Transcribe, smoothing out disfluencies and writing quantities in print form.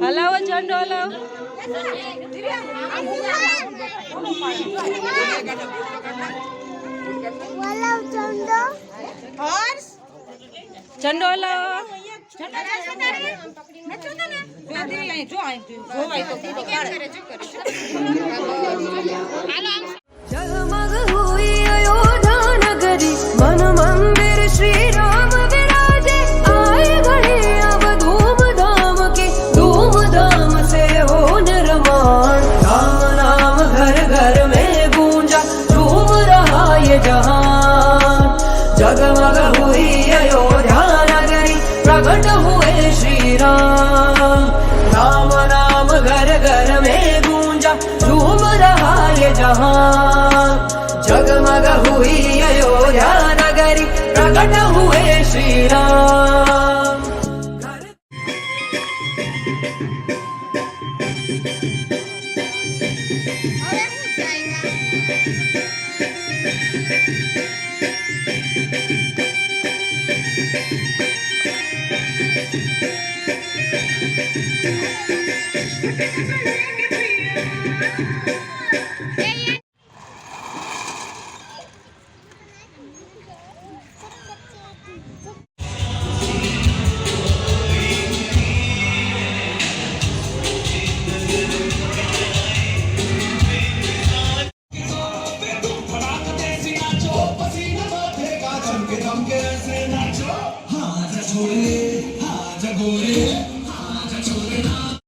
હલાવો ઝંડો હલાવો. ઝંડો હલાવો. जगमग हुई अयोध्या नगरी मन मंदिर श्री राम विराजे आए घड़ी अब धूमधाम की धूमधाम से हो निर्माण राम नाम घर घर में गूंजा झूम रहा ये जहान जगमग हुई अयोध्या नगरी प्रकट हुए श्री राम राम नाम घर घर में गूंजा झूम रहा ये जहां जगमग हुई अयोध्या नगरी प्रकट हुए श्री राम